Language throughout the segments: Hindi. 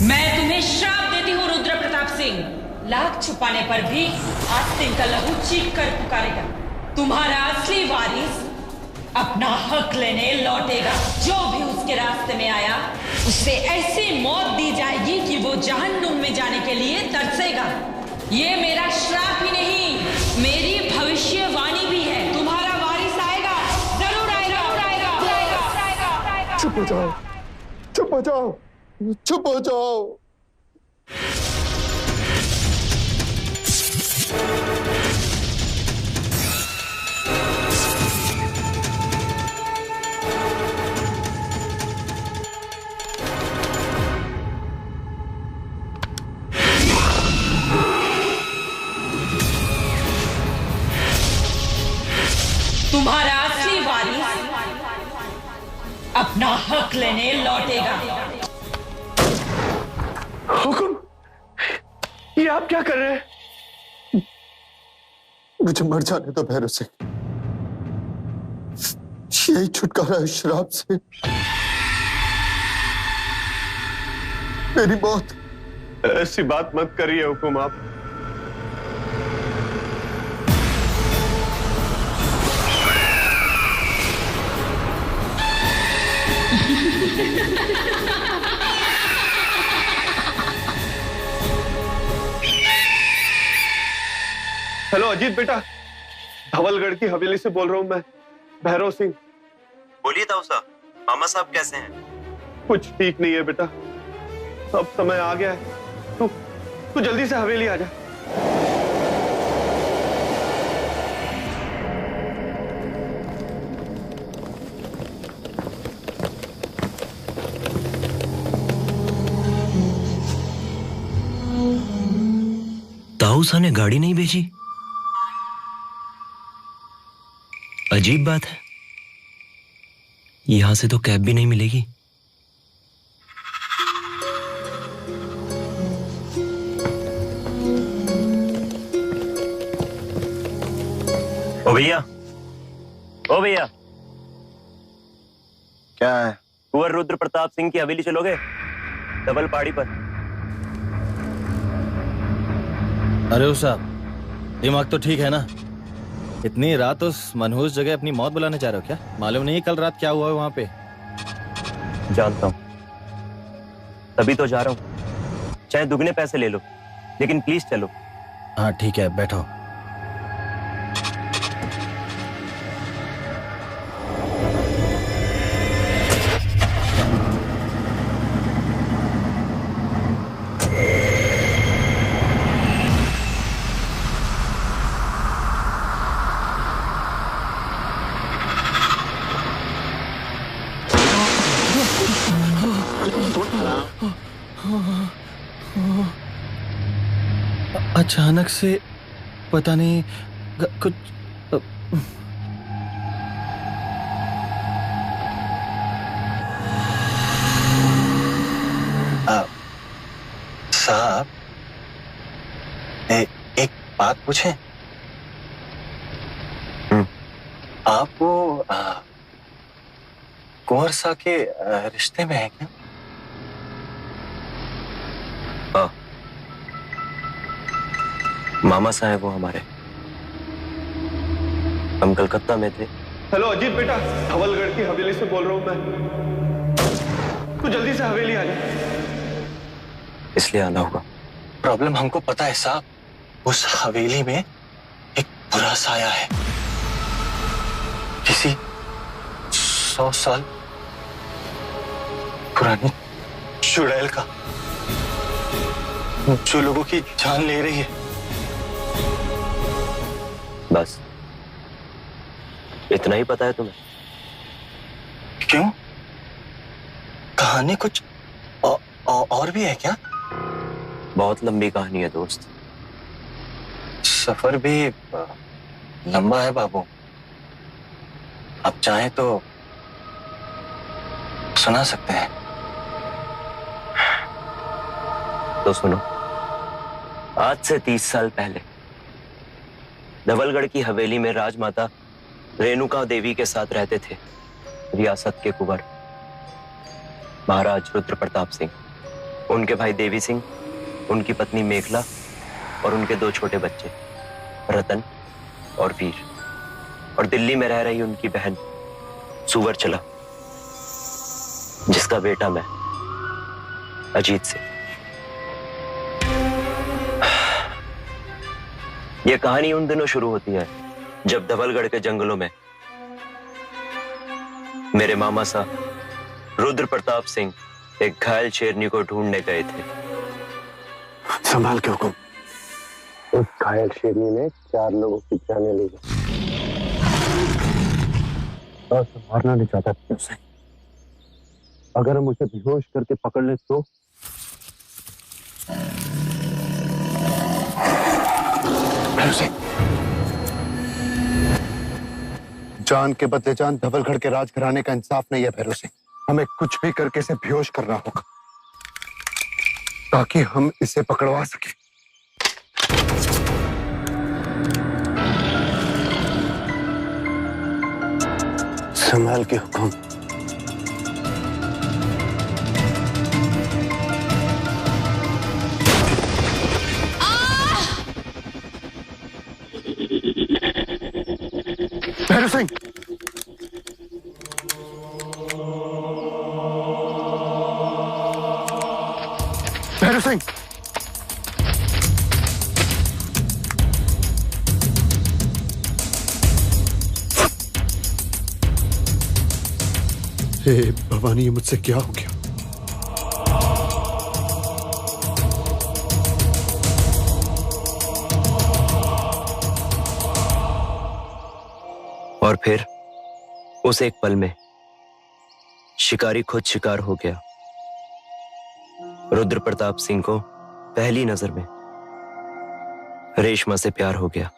मैं तुम्हें श्राप देती हूँ रुद्र प्रताप सिंह। लाख छुपाने पर भी आज सिंह का लहू चीख कर पुकारेगा। तुम्हारा असली वारिस अपना हक लेने लौटेगा। जो भी उसके रास्ते में आया उसे ऐसी मौत दी जाएगी कि वो जहन्नुम में जाने के लिए तरसेगा। ये मेरा श्राप ही नहीं, मेरी भविष्यवाणी भी है। तुम्हारा वारिस आएगा, जरूर आएगा, आएगा। चुप हो जाओ, चुप हो जाओ, चुप हो जाओ। तुम्हारा असली वारिस अपना हक लेने लौटेगा। हुकुम, ये आप क्या कर रहे हैं? मुझे मर जाने दो भैरव सिंह। यही छुटकारा है श्राप से। मेरी मौत। ऐसी बात मत करिए हुकुम आप। हेलो अजीत बेटा, धवलगढ़ की हवेली से बोल रहा हूं मैं, भैरव सिंह। बोलिए ताऊ साहब, मामा साहब कैसे हैं? कुछ ठीक नहीं है बेटा, अब समय आ गया है। तू जल्दी से हवेली आ जा। ताऊ साहब ने गाड़ी नहीं भेजी, अजीब बात है। यहां से तो कैब भी नहीं मिलेगी। ओ भैया, ओ भैया, क्या है? कुंवर रुद्र प्रताप सिंह की हवेली चलोगे? डबल पहाड़ी पर। अरे ओ साहब, दिमाग तो ठीक है ना? इतनी रात उस मनहूस जगह अपनी मौत बुलाने जा रहे हो क्या? मालूम नहीं कल रात क्या हुआ है वहां पे? जानता हूं, तभी तो जा रहा हूं। चाहे दुगने पैसे ले लो, लेकिन प्लीज चलो। हाँ ठीक है, बैठो। अचानक से पता नहीं कुछ साहब, एक बात पूछें? आप वो कुंवर सा के रिश्ते में हैं क्या? हाँ, मामा साहब हैं वो हमारे। हम कलकत्ता में थे। हेलो अजीत बेटा, धवलगढ़ की हवेली से बोल रहा हूं मैं, तू जल्दी से हवेली आ जा। इसलिए आना होगा। प्रॉब्लम हमको पता है साहब, उस हवेली में एक बुरा साया है, किसी 100 साल पुरानी चुड़ैल का, जो लोगों की जान ले रही है। बस इतना ही पता है तुम्हें? क्यों? कहानी कुछ और भी है क्या? बहुत लंबी कहानी है दोस्त। सफर भी लंबा है बाबू। आप चाहें तो सुना सकते हैं। तो सुनो। आज से 30 साल पहले धवलगढ़ की हवेली में राजमाता रेणुका देवी के साथ रहते थे रियासत के कुंवर महाराज रुद्र प्रताप सिंह। उनके भाई देवी सिंह, उनकी पत्नी मेखला और उनके 2 छोटे बच्चे रतन और वीर, और दिल्ली में रह रही उनकी बहन सुवरचला, जिसका बेटा मैं अजीत सिंह। यह कहानी उन दिनों शुरू होती है जब धवलगढ़ के जंगलों में मेरे मामा साहब रुद्र प्रताप सिंह एक घायल शेरनी को ढूंढने गए थे। संभाल के हुक्म। उस घायल शेरनी ने 4 लोगों की जाने ली और संभालना नहीं चाहता था उसे। अगर हम उसे बेहोश करके पकड़ ले तो जान के बदले जान धवलगढ़ के राजघराने का इंसाफ नहीं है भैरव सिंह। हमें कुछ भी करके इसे बेहोश करना होगा ताकि हम इसे पकड़वा सकें। संभाल के हुक्म। भैरव सिंह, भैरव सिंह, हे भवानी, ये मुझसे क्या हो गया? और फिर उस एक पल में शिकारी खुद शिकार हो गया। रुद्र प्रताप सिंह को पहली नजर में रेशमा से प्यार हो गया।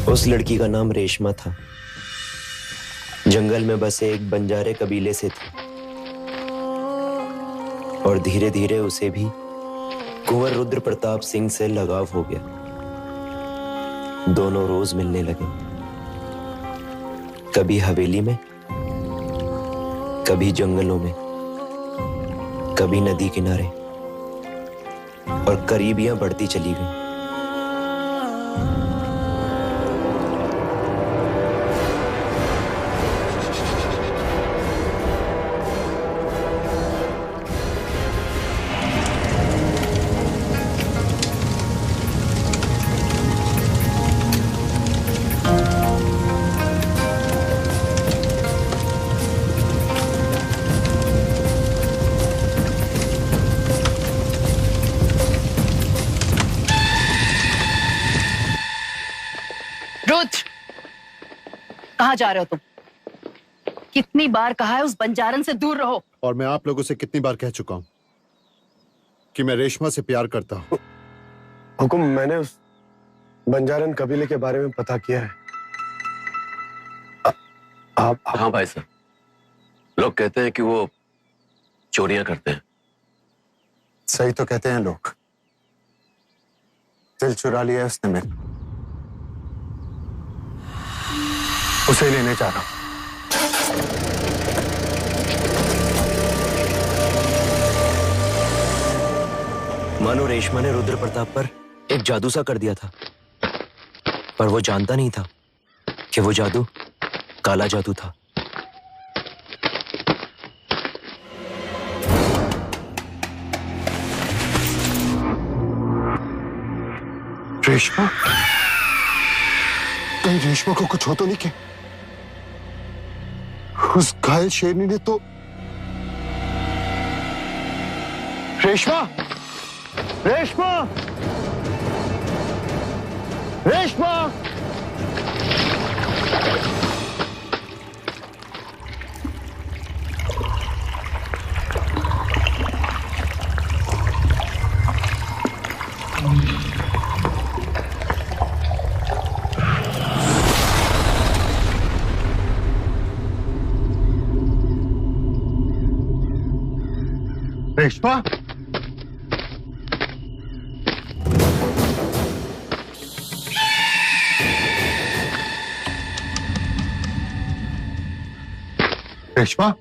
उस लड़की का नाम रेशमा था। जंगल में बसे एक बंजारे कबीले से थी और धीरे धीरे उसे भी कुंवर रुद्र प्रताप सिंह से लगाव हो गया। दोनों रोज मिलने लगे, कभी हवेली में, कभी जंगलों में, कभी नदी किनारे, और करीबियां बढ़ती चली गई। कहाँ जा रहे हो तुम? कितनी बार कहा है उस बंजारन से दूर रहो। और मैं आप लोगों से कितनी बार कह चुका हूं कि मैं रेशमा से प्यार करता हूं। हुकुम, मैंने उस बंजारन कबीले के बारे में पता किया है। आप हाँ भाई साहब, लोग कहते हैं कि वो चोरियां करते हैं। सही तो कहते हैं लोग। दिल चुरा लिया है उसने मेरा, उसे लेने जा रहा हूं। मानो रेशमा ने रुद्र प्रताप पर एक जादू सा कर दिया था, पर वो जानता नहीं था कि वो जादू काला जादू था। रेशमा, कहीं रेशमा को कुछ हो तो नहीं क्या? उस घायल शेरनी ने तो रेशमा, रेशमा, रेशमा, रेशमा, रेशमा, रेशमा,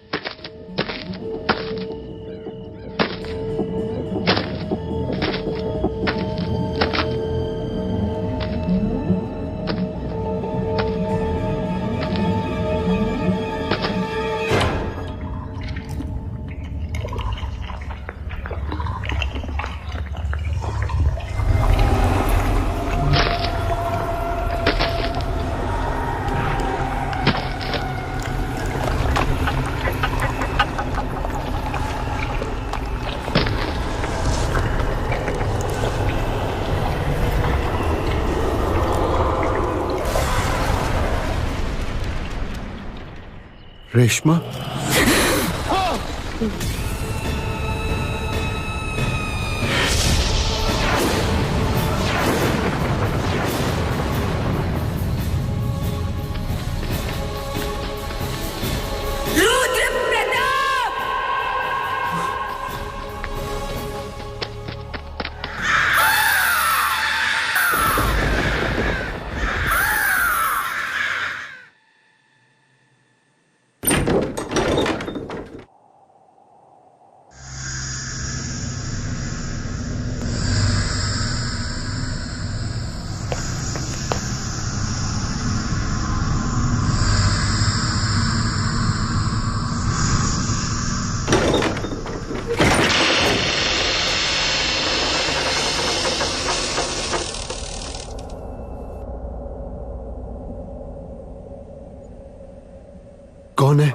कौन है?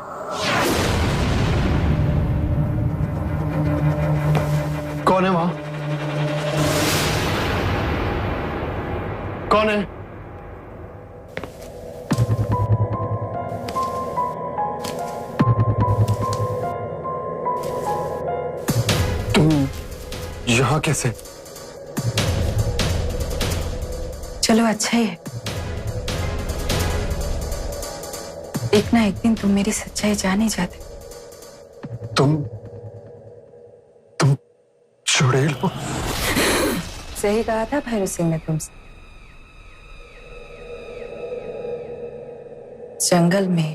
कौन है वहां? कौन है? तुम यहां कैसे? चलो अच्छा ही है, एक ना एक दिन तुम मेरी सच्चाई जान ही जाते। तुम चुड़ैल हो? सही कहा था भैरव सिंह ने तुमसे। जंगल में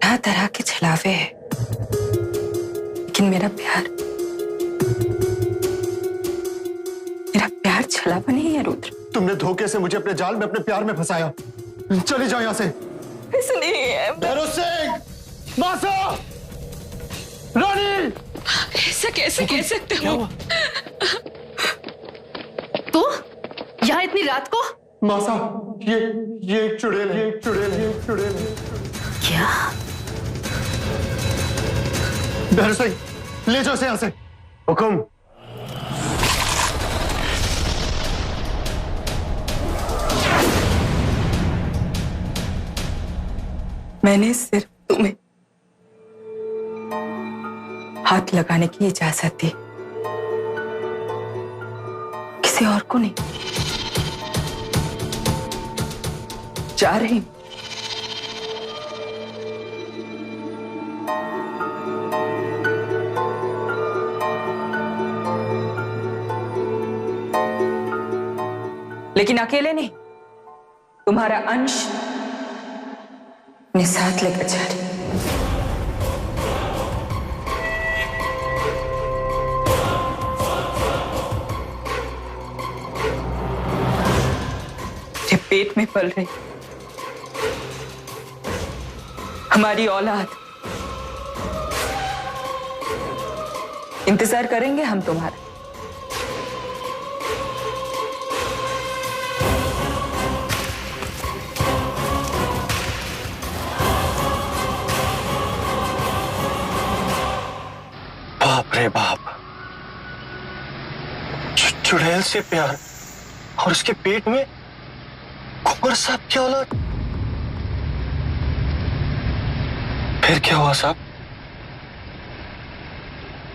तरह तरह के छलावे हैं, लेकिन मेरा प्यार छलावा नहीं है रुद्र। तुमने धोखे से मुझे अपने जाल में, अपने प्यार में फंसाया। चली जाओ यहां से। ऐसा नहीं है भैरव सिंह, मासा, रानी, ऐसा कैसे कह सकते हो? तू यहाँ इतनी रात को? मासा, ये एक चुड़ैल है, ये एक चुड़ैल, ये एक चुड़ैल है। क्या? भैरव सिंह, ले जाओ इसे यहां से। हुकुम। मैंने सिर्फ तुम्हें हाथ लगाने की इजाजत दी, किसी और को नहीं। जा रही हूं। लेकिन अकेले नहीं, तुम्हारा अंश अपने साथ लेकर जा रही। मेरे पेट में पल रही हमारी औलाद, इंतजार करेंगे हम तुम्हारा। बाप रे बाप, चुड़ैल से प्यार और उसके पेट में कुंवर साहब की औलाद। फिर क्या हुआ साहब?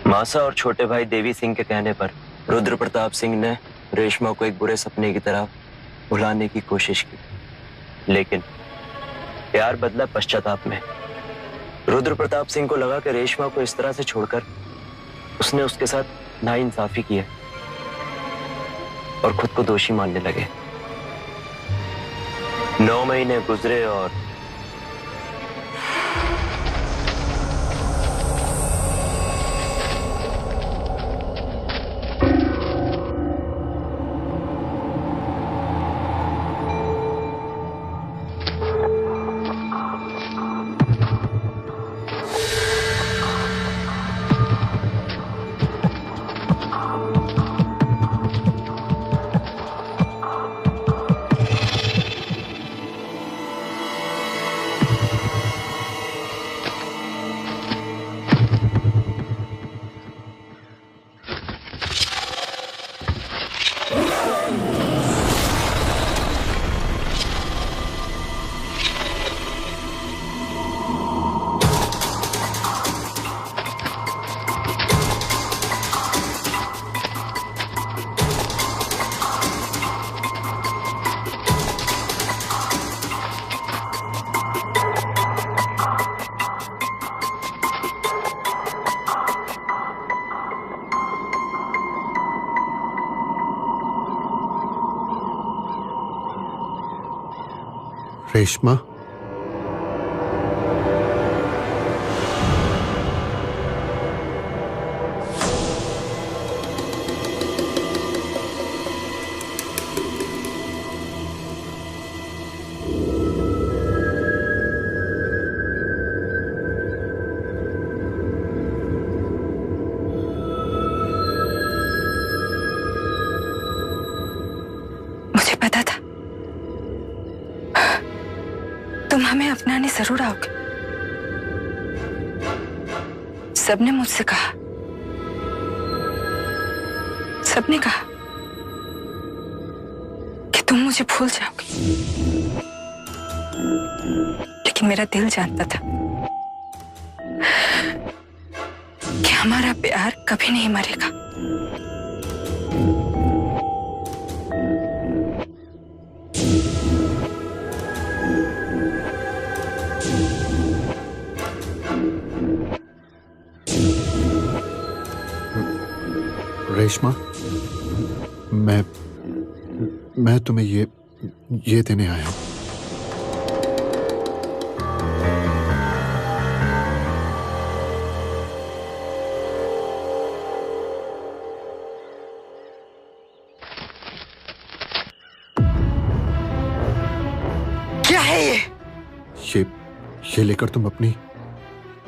मासा और छोटे भाई देवी सिंह के कहने पर रुद्र प्रताप सिंह ने रेशमा को एक बुरे सपने की तरह भुलाने की कोशिश की, लेकिन प्यार बदला पश्चाताप में। रुद्र प्रताप सिंह को लगा कि रेशमा को इस तरह से छोड़कर उसने उसके साथ नाइंसाफी की है और खुद को दोषी मानने लगे। 9 महीने गुजरे और रेशमा, मुझे पता था तुम हमें अपनाने जरूर आओगे। सबने मुझसे कहा, सबने कहा कि तुम मुझे भूल जाओगे, लेकिन मेरा दिल जानता था कि हमारा प्यार कभी नहीं मरेगा। रेशमा, मैं तुम्हें ये देने आया हूं। क्या है ये? ये लेकर तुम अपनी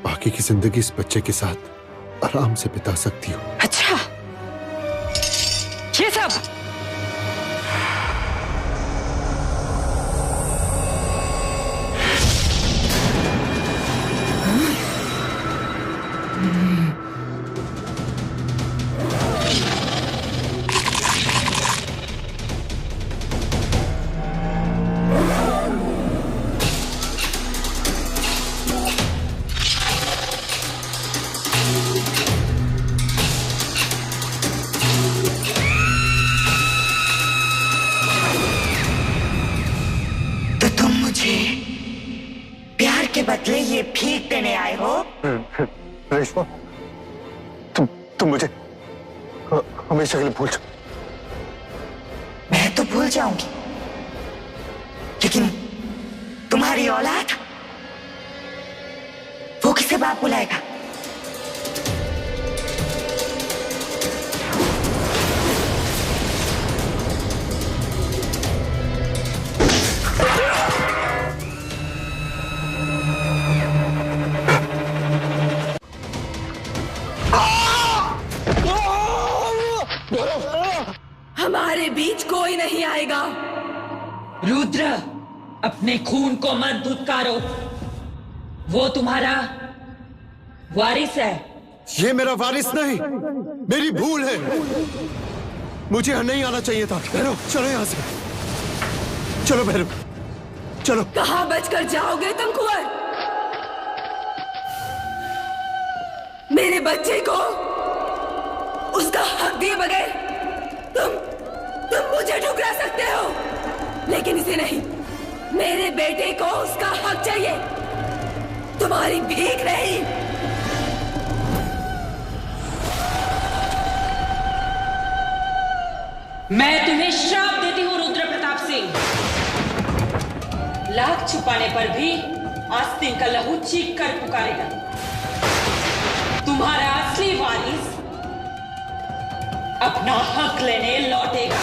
बाकी की जिंदगी इस बच्चे के साथ आराम से बिता सकती हो। अच्छा, ये सब बदले ये भीख देने आए हो? रेशमा, तुम मुझे हमेशा के लिए भूल जाओ। मैं तो भूल जाऊंगी, लेकिन तुम्हारी औलाद, वो किसे बाप बुलाएगा? हमारे बीच कोई नहीं आएगा। रुद्र, अपने खून को मत धुतकारो। वो तुम्हारा वारिस है, ये मेरा वारिस नहीं, मेरी भूल है। मुझे यहाँ नहीं आना चाहिए था। भैरव चलो यहाँ से, चलो भैरव चलो। कहाँ बचकर जाओगे तुम कुंवर? मेरे बच्चे को उसका हक दिए बगैर तुम मुझे ठुकरा सकते हो, लेकिन इसे नहीं। मेरे बेटे को उसका हक चाहिए, तुम्हारी भीख नहीं। मैं तुम्हें श्राप देती हूँ रुद्र प्रताप सिंह। लाख छुपाने पर भी आस्तीन का लहू चीख कर पुकारेगा। तुम्हारा असली वारिस अपना हक लेने लौटेगा।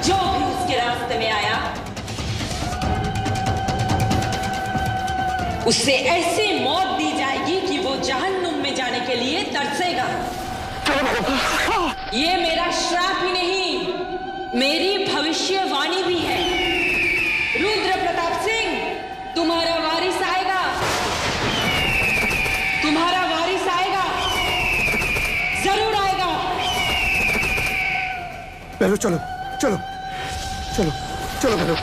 जो भी उसके रास्ते में आया उसे ऐसी मौत दी जाएगी कि वो जहन्नुम में जाने के लिए तरसेगा। ये मेरा श्राप ही नहीं, मेरी भविष्यवाणी भी है। रुद्र प्रताप सिंह, तुम्हारा वारिस आएगा, तुम्हारा वारिस आएगा, जरूर आएगा। भैरव चलो चलो चलो चलो भैरव।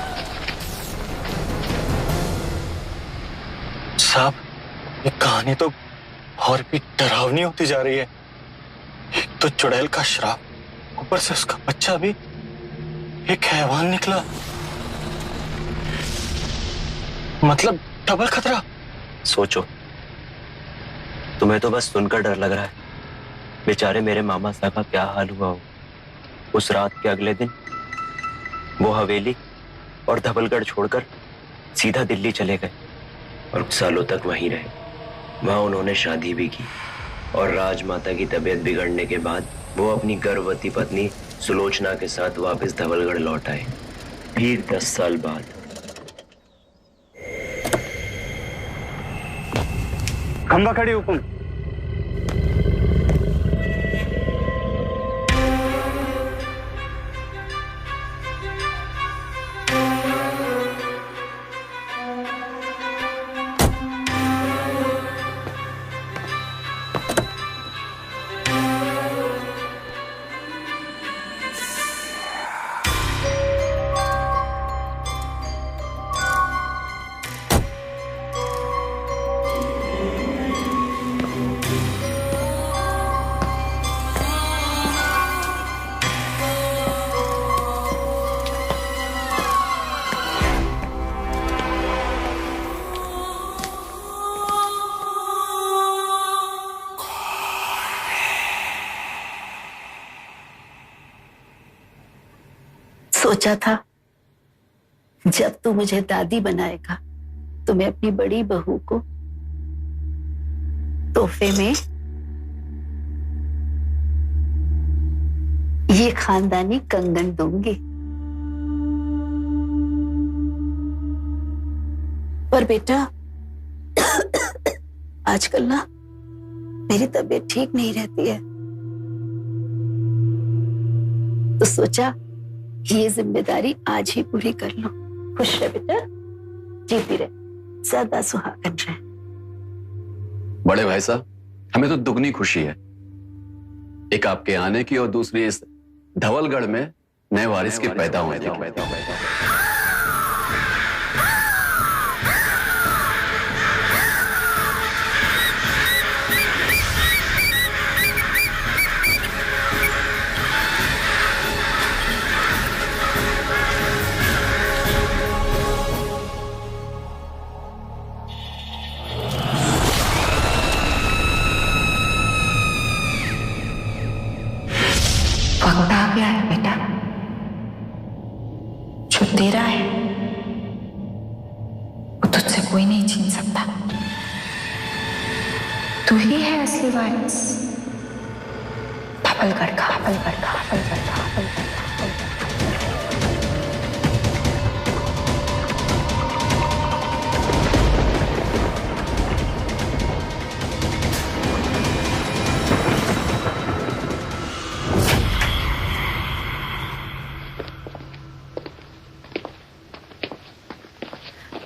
साहब, ये कहानी तो और भी डरावनी होती जा रही है। एक तो चुड़ैल का श्राप, ऊपर से उसका बच्चा भी एक हैवान निकला। मतलब डबल खतरा। सोचो, तुम्हें तो बस सुनकर डर लग रहा है, बेचारे मेरे मामा साहब का क्या हाल हुआ हो। उस रात के अगले दिन वो हवेली और धवलगढ़ छोड़कर सीधा दिल्ली चले गए और सालों तक वहीं रहे। वहां उन्होंने शादी भी की और राजमाता की तबीयत बिगड़ने के बाद वो अपनी गर्भवती पत्नी सुलोचना के साथ वापस धवलगढ़ लौट आए। फिर 10 साल बाद खंबा खड़ी हुकुम। सोचा था जब तू मुझे दादी बनाएगा तो मैं अपनी बड़ी बहू को तोहफे में ये खानदानी कंगन दूंगी। पर बेटा आजकल ना मेरी तबीयत ठीक नहीं रहती है, तो सोचा ये जिम्मेदारी आज ही पूरी कर लो। खुश रहे बेटा, जीती रहे, सदा सुहागन रहे। बड़े भाई साहब, हमें तो दुगनी खुशी है, एक आपके आने की और दूसरी इस धवलगढ़ में नए वारिस के पैदा होने की। वक्त आ गया है बेटा, जो तेरा है वो तुझसे कोई नहीं छीन सकता। तू ही है असली वारिस धवलगढ़ का।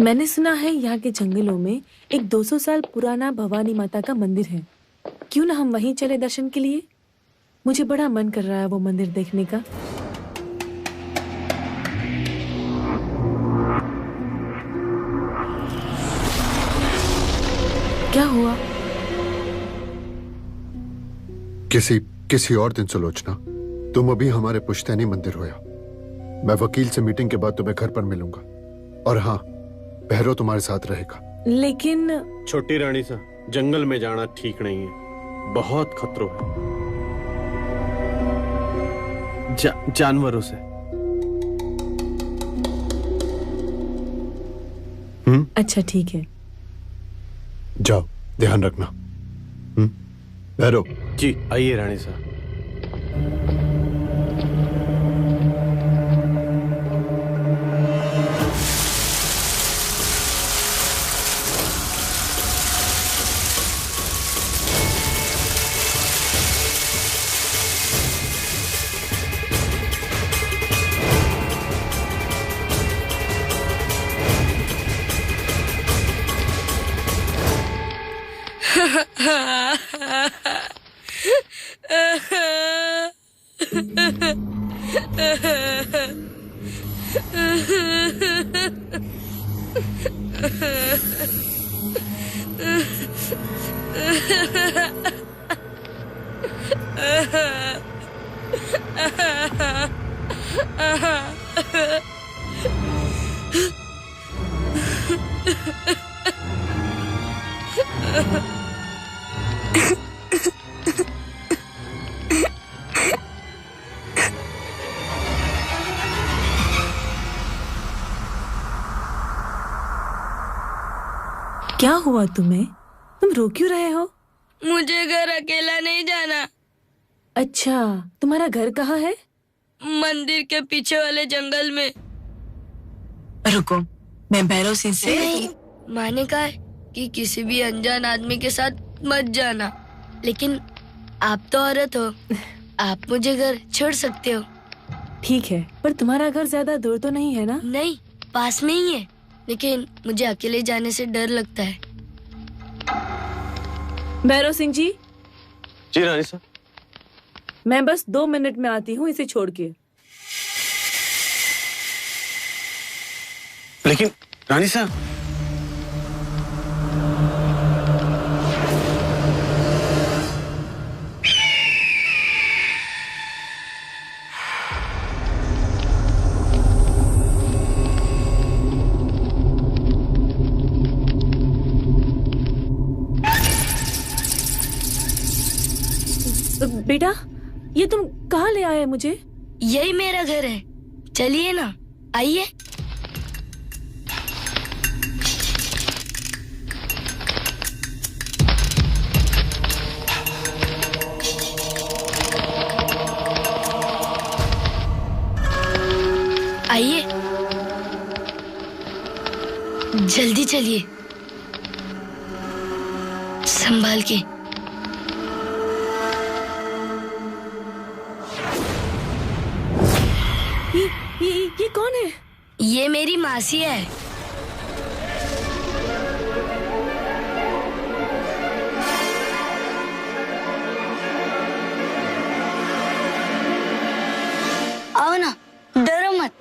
मैंने सुना है यहाँ के जंगलों में एक 200 साल पुराना भवानी माता का मंदिर है। क्यों ना हम वहीं चले दर्शन के लिए? मुझे बड़ा मन कर रहा है वो मंदिर देखने का। क्या हुआ? किसी और दिन सुलोचना, तुम अभी हमारे पुश्तैनी मंदिर होया। मैं वकील से मीटिंग के बाद तुम्हें घर पर मिलूंगा। और हाँ, भैरव तुम्हारे साथ रहेगा। लेकिन छोटी रानी सा, जंगल में जाना ठीक नहीं है, बहुत खतरों है। जानवरों से। अच्छा ठीक है, जाओ, ध्यान रखना। भैरव जी। आइए रानी साहब। क्या हुआ तुम्हें? तुम रो क्यों रहे हो? मुझे घर अकेला नहीं जाना। अच्छा, तुम्हारा घर कहाँ है? मंदिर के पीछे वाले जंगल में। रुको, मैं भैरव सिंह से। नहीं, माँ ने कहा है कि किसी भी अनजान आदमी के साथ मत जाना। लेकिन आप तो औरत हो, आप मुझे घर छोड़ सकते हो। ठीक है, पर तुम्हारा घर ज्यादा दूर तो नहीं है ना? नहीं, पास में ही है, लेकिन मुझे अकेले जाने से डर लगता है। भैरव सिंह जी। जी रानी साहब। मैं बस 2 मिनट में आती हूँ इसे छोड़ के। लेकिन रानी साहब। बेटा, ये तुम कहाँ ले आए मुझे? यही मेरा घर है, चलिए ना, आइए। आइए, जल्दी चलिए, संभाल के। ये कौन है? ये मेरी मासी है। आओ ना, डरो मत।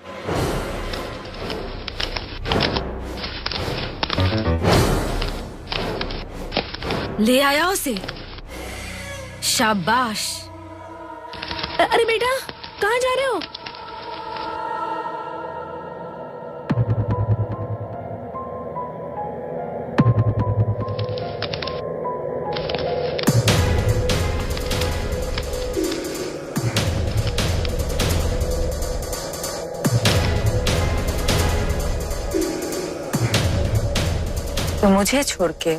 ले आया उसे। शाबाश। अरे बेटा, कहाँ जा रहे हो? तो मुझे छोड़ के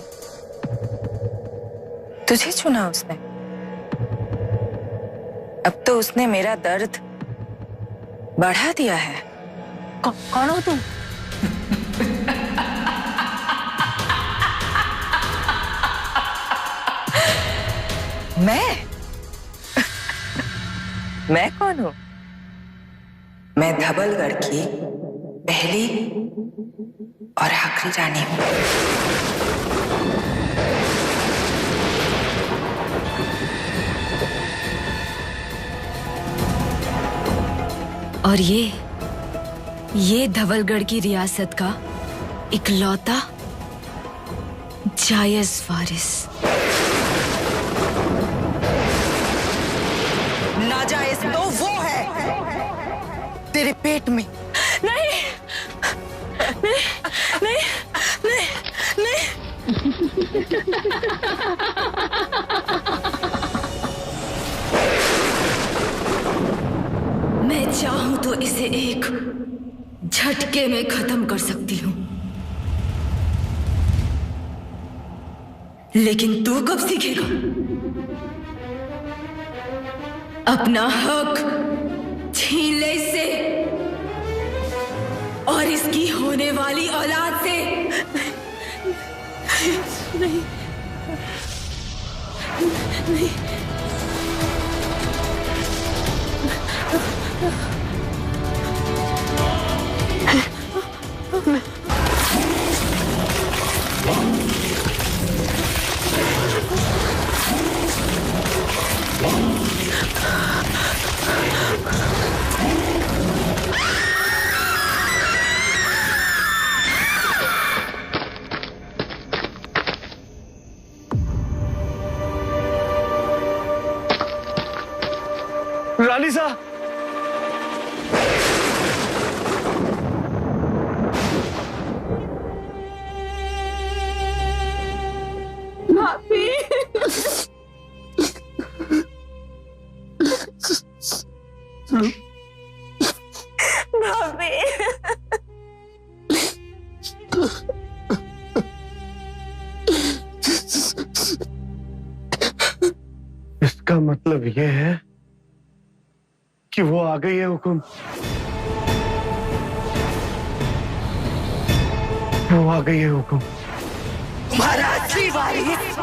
तुझे चुना उसने। अब तो उसने मेरा दर्द बढ़ा दिया है। कौन हो तुम? मैं कौन हूं? मैं धवलगढ़ की पहली और आखिरी रानी हूं। और ये धवलगढ़ की रियासत का इकलौता जायज वारिस। नाजायज तो वो है तेरे पेट में। नहीं नहीं नहीं नहीं नहीं। मैं चाहूं तो इसे एक झटके में खत्म कर सकती हूं, लेकिन तू कब सीखेगा अपना हक छीन ले इससे और इसकी होने वाली औलाद से। नहीं नहीं। रानी साहब, भाभी भाभी इसका मतलब यह है कि वो आ गई है हुकुम। वो आ गई है हुकुम। महाराज जी वारिस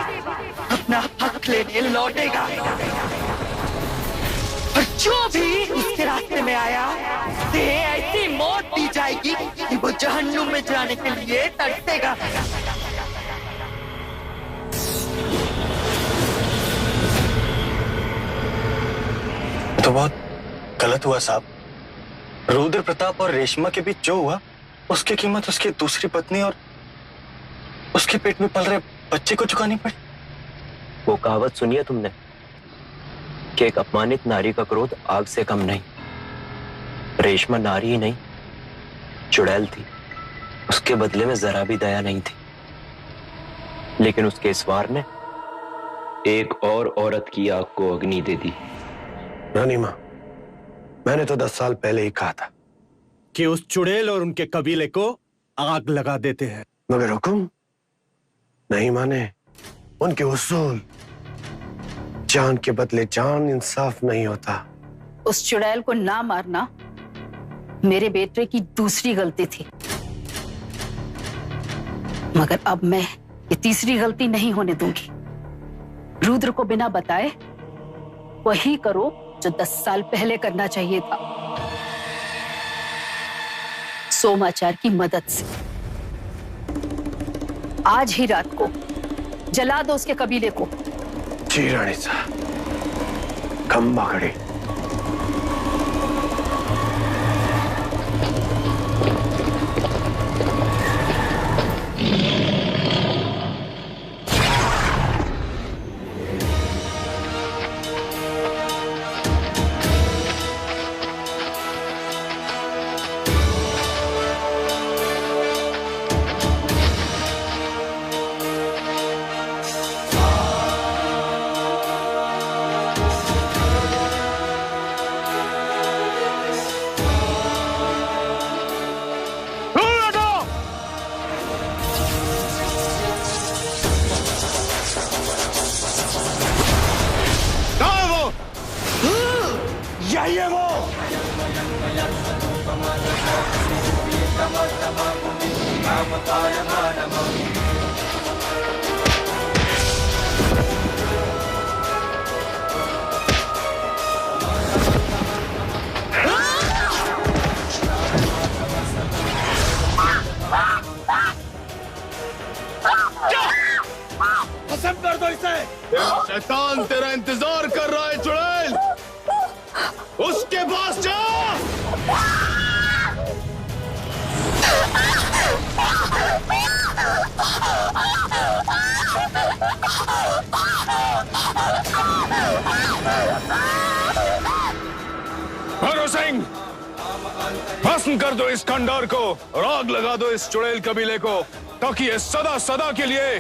अपना हक लेने लौटेगा और जो भी उसके रास्ते में आया उसे ऐसी मौत दी जाएगी कि वो जहन्नुम में जाने के लिए तरसेगा। तो बहुत गलत हुआ साहब। रुद्र प्रताप और रेशमा के बीच जो हुआ उसकी कीमत उसकी दूसरी पत्नी और उसके पेट में पल रहे बच्चे को चुकानी पड़ी। वो कहावत सुनी है तुमने कि एक अपमानित नारी का क्रोध आग से कम नहीं। रेशमा नारी ही नहीं, चुड़ैल थी। उसके बदले में जरा भी दया नहीं थी, लेकिन उसके इस वार ने एक और औरत की आग को अग्नि दे दी। रानी मां, मैंने तो 10 साल पहले ही कहा था कि उस चुड़ैल और उनके कबीले को आग लगा देते हैं, मगर हुकुम नहीं माने। उनके उसूल जान के बदले जान इंसाफ नहीं होता। उस चुड़ैल को ना मारना मेरे बेटे की दूसरी गलती थी, मगर अब मैं ये तीसरी गलती नहीं होने दूंगी। रुद्र को बिना बताए वही करो जो 10 साल पहले करना चाहिए था। सोमाचार की मदद से आज ही रात को जला दो उसके कबीले को। जी रानी साहब, खंबा खड़ी। यही है वो। खत्म कर दो इसे। शैतान तेरा इंतजार कर रहा है चुड़ैल, उसके पास जा। भस्म कर दो इस खंडर को और आग लगा दो इस चुड़ैल कबीले को, ताकि ये सदा सदा के लिए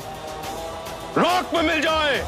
राख में मिल जाए।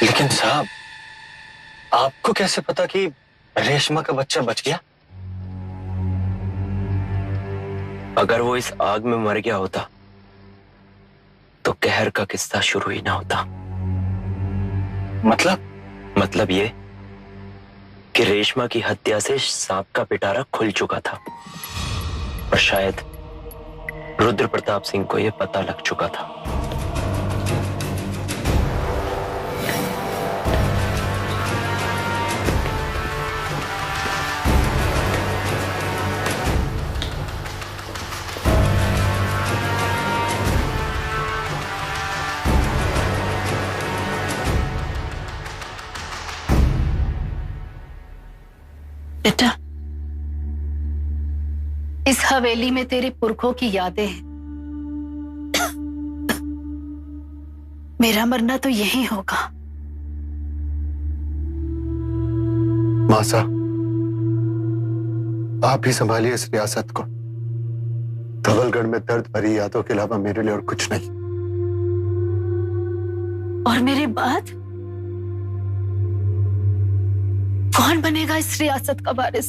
लेकिन साहब, आपको कैसे पता कि रेशमा का बच्चा बच गया? अगर वो इस आग में मर गया होता तो कहर का किस्सा शुरू ही ना होता। मतलब ये कि रेशमा की हत्या से सांप का पिटारा खुल चुका था और शायद रुद्र प्रताप सिंह को यह पता लग चुका था। बेटा, इस हवेली में तेरे पुरखों की यादें हैं। मेरा मरना तो यही होगा। मासा, आप ही संभालिए इस रियासत को। धवलगढ़ में दर्द भरी यादों के अलावा मेरे लिए और कुछ नहीं। और मेरे बाद कौन बनेगा इस रियासत का वारिस?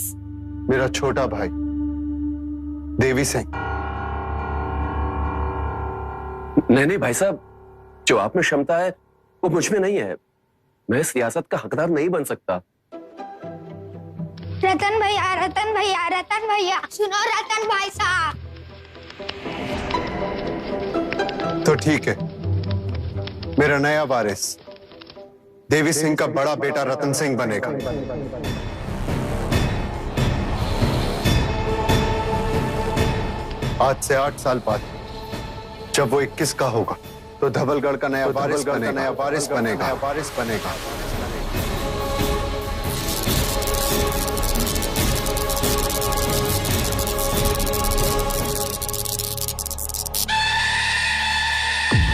मेरा छोटा भाई देवी सिंह। नहीं भाई साहब, जो आप में क्षमता है वो मुझ में नहीं है। मैं इस रियासत का हकदार नहीं बन सकता। रतन भैया, रतन भैया, रतन भैया, सुनो रतन भाई साहब। तो ठीक है, मेरा नया वारिस देवी सिंह का बड़ा बेटा रतन सिंह बनेगा। आज से 8 साल बाद जब वो 21 का होगा तो धवलगढ़ का नया वारिस बनेगा।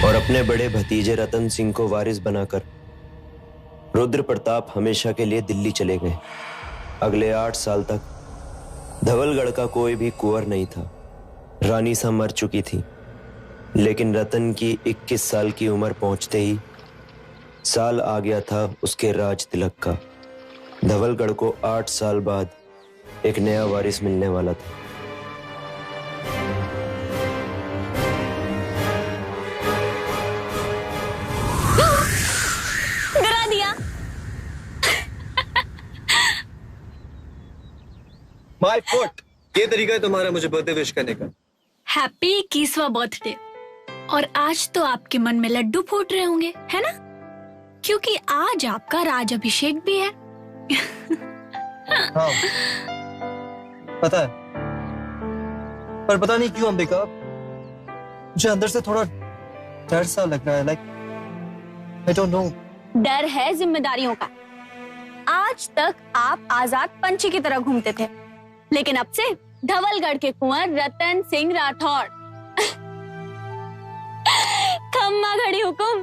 और अपने बड़े भतीजे रतन सिंह को वारिस बनाकर रुद्र प्रताप हमेशा के लिए दिल्ली चले गए। अगले 8 साल तक धवलगढ़ का कोई भी कुंवर नहीं था। रानी सा मर चुकी थी, लेकिन रतन की 21 साल की उम्र पहुंचते ही साल आ गया था उसके राज तिलक का। धवलगढ़ को 8 साल बाद एक नया वारिस मिलने वाला था। डरा दिया। माय फुट, ये तरीका है तुम्हारा मुझे बर्थडे विश करने का। हैप्पी 21वां बर्थडे। और आज तो आपके मन में लड्डू फूट रहे होंगे, है ना? क्योंकि आज आपका राज अभिषेक भी है। हाँ, पता है, पर पता नहीं क्यों अंबिका, मुझे अंदर से थोड़ा डर सा लग रहा है। Like I don't know. डर है जिम्मेदारियों का। आज तक आप आजाद पंछी की तरह घूमते थे, लेकिन अब से धवलगढ़ के कुंवर रतन सिंह राठौड़। खम्मा घड़ी हुकुम।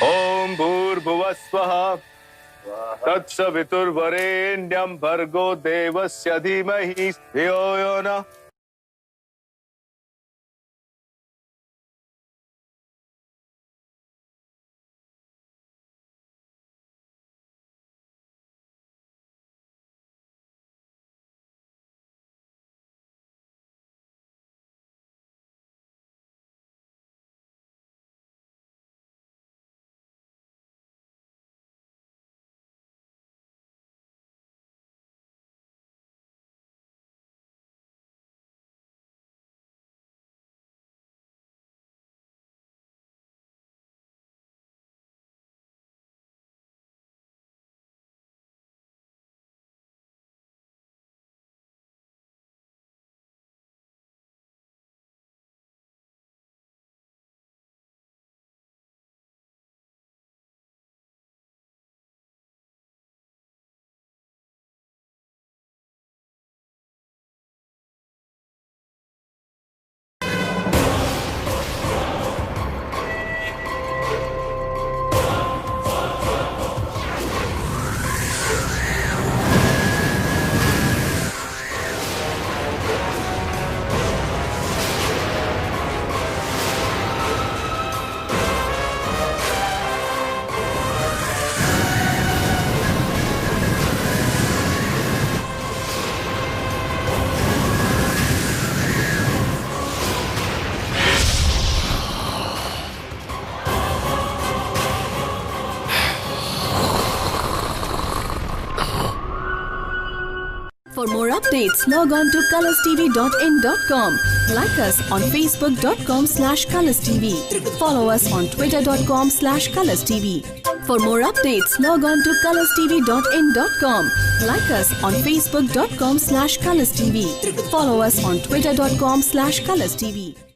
ओम भूर्भुवः स्वः तत्सवितुर्वरेण्यं भर्गो देवस्य धीमहि धियो यो नः For more updates, log on to colorstv.in.com. Like us on facebook.com/colorstv. Follow us on twitter.com/colorstv. For more updates, log on to colorstv.in.com. Like us on facebook.com/colorstv. Follow us on twitter.com/colorstv.